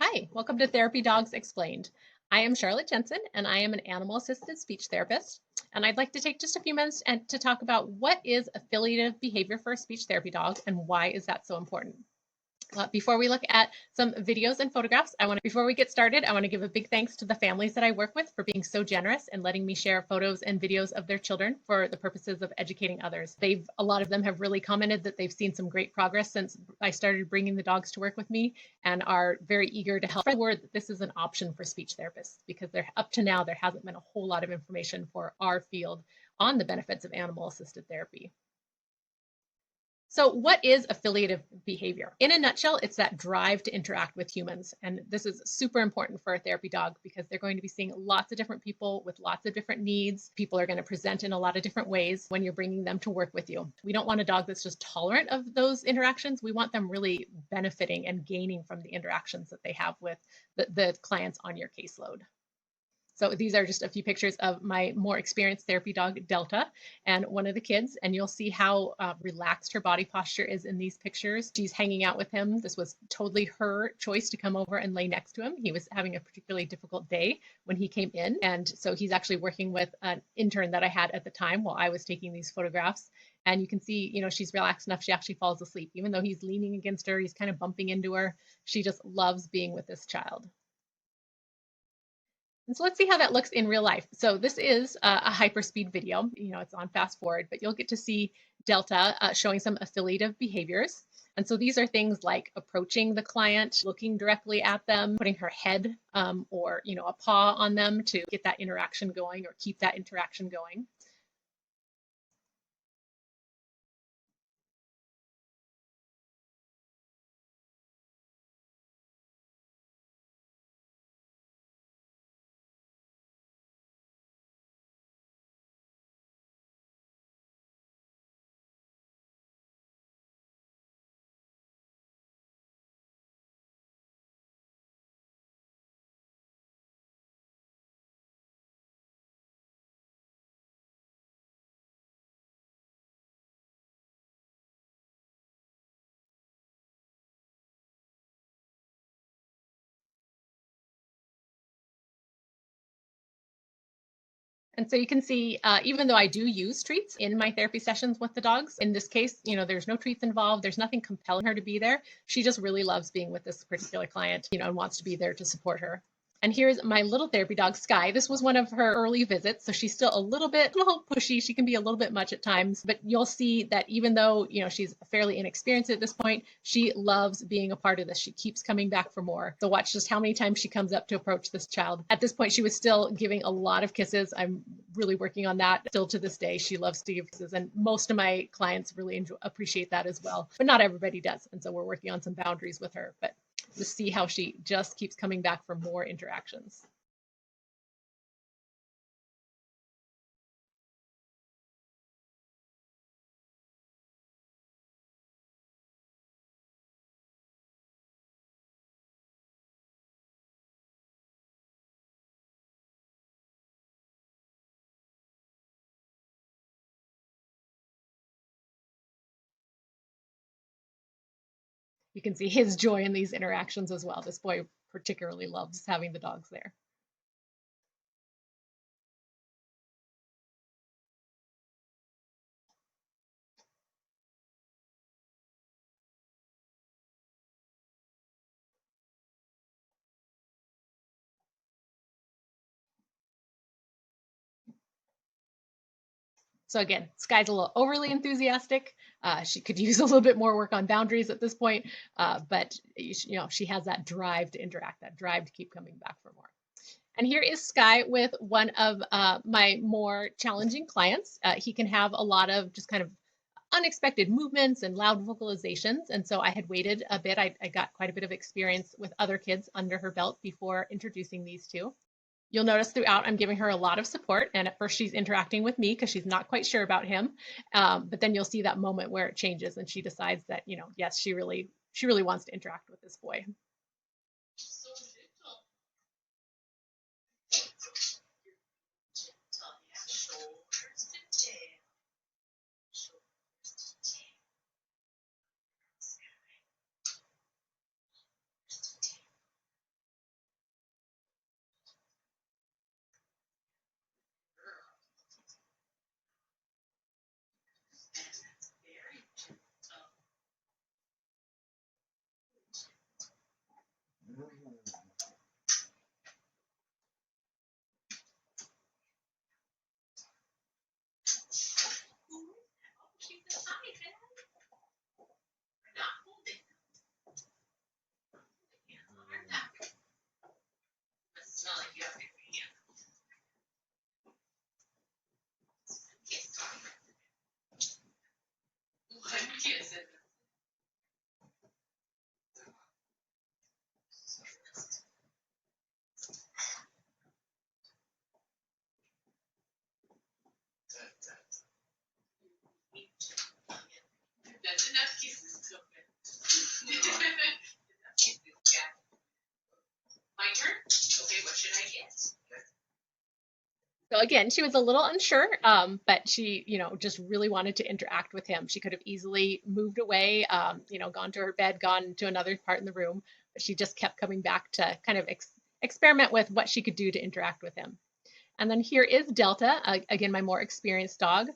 Hi, welcome to Therapy Dogs Explained. I am Charlotte Jensen, and I am an animal assisted speech therapist. And I'd like to take just a few minutes to talk about what is affiliative behavior for a speech therapy dog and why is that so important. Before we look at some videos and photographs, before we get started, I want to give a big thanks to the families that I work with for being so generous and letting me share photos and videos of their children for the purposes of educating others. A lot of them have really commented that they've seen some great progress since I started bringing the dogs to work with me and are very eager to help spread the word that this is an option for speech therapists because up to now there hasn't been a whole lot of information for our field on the benefits of animal assisted therapy. So what is affiliative behavior? In a nutshell, it's that drive to interact with humans. And this is super important for a therapy dog because they're going to be seeing lots of different people with lots of different needs. People are going to present in a lot of different ways when you're bringing them to work with you. We don't want a dog that's just tolerant of those interactions. We want them really benefiting and gaining from the interactions that they have with the clients on your caseload. So these are just a few pictures of my more experienced therapy dog, Delta, and one of the kids. And you'll see how relaxed her body posture is in these pictures. She's hanging out with him. This was totally her choice to come over and lay next to him. He was having a particularly difficult day when he came in. And so he's actually working with an intern that I had at the time while I was taking these photographs. And you can see, she's relaxed enough. She actually falls asleep. Even though he's leaning against her, he's kind of bumping into her. She just loves being with this child. And so let's see how that looks in real life. So this is a hyperspeed video. It's on fast forward, but you'll get to see Delta showing some affiliative behaviors. And so these are things like approaching the client, looking directly at them, putting her head or a paw on them to get that interaction going or keep that interaction going. And so you can see, even though I do use treats in my therapy sessions with the dogs, in this case, there's no treats involved. There's nothing compelling her to be there. She just really loves being with this particular client, and wants to be there to support her. And here's my little therapy dog, Sky. This was one of her early visits, so she's still a little pushy. She can be a little bit much at times, but you'll see that even though, she's fairly inexperienced at this point, she loves being a part of this. She keeps coming back for more. So watch just how many times she comes up to approach this child. At this point, she was still giving a lot of kisses. I'm really working on that still to this day. She loves to give kisses, and most of my clients really appreciate that as well, but not everybody does. And so we're working on some boundaries with her, but to see how she just keeps coming back for more interactions. You can see his joy in these interactions as well. This boy particularly loves having the dogs there. So again, Sky's a little overly enthusiastic. She could use a little bit more work on boundaries at this point, but she has that drive to interact, that drive to keep coming back for more. And here is Sky with one of my more challenging clients. He can have a lot of just kind of unexpected movements and loud vocalizations. And so I had waited a bit. I got quite a bit of experience with other kids under her belt before introducing these two. You'll notice throughout I'm giving her a lot of support, and at first she's interacting with me because she's not quite sure about him, but then you'll see that moment where it changes and she decides that yes, she really wants to interact with this boy. So again, she was a little unsure, but she, just really wanted to interact with him. She could have easily moved away, gone to her bed, gone to another part in the room, but she just kept coming back to kind of experiment with what she could do to interact with him. And then here is Delta, again, my more experienced dog,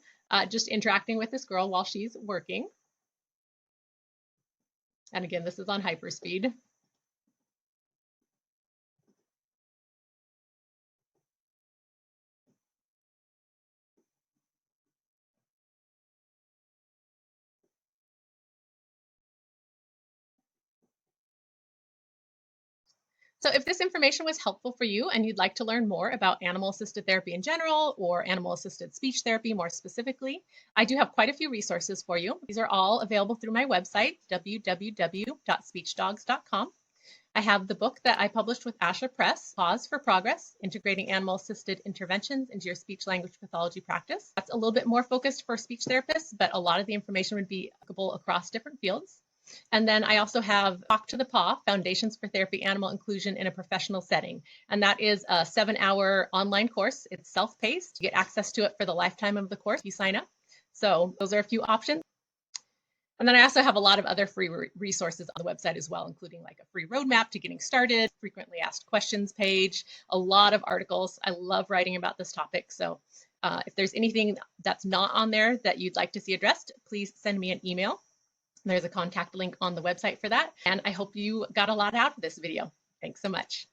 just interacting with this girl while she's working. And again, this is on hyperspeed. So if this information was helpful for you and you'd like to learn more about animal-assisted therapy in general or animal-assisted speech therapy more specifically, I do have quite a few resources for you. These are all available through my website, www.speechdogs.com. I have the book that I published with Asha Press, Pause for Progress, Integrating Animal-Assisted Interventions into Your Speech-Language Pathology Practice. That's a little bit more focused for speech therapists, but a lot of the information would be applicable across different fields. And then I also have Talk to the Paw, Foundations for Therapy Animal Inclusion in a Professional Setting. And that is a 7-hour online course. It's self-paced. You get access to it for the lifetime of the course if you sign up. So those are a few options. And then I also have a lot of other free resources on the website as well, including like a free roadmap to getting started, frequently asked questions page, a lot of articles. I love writing about this topic. So if there's anything that's not on there that you'd like to see addressed, please send me an email. There's a contact link on the website for that. And I hope you got a lot out of this video. Thanks so much.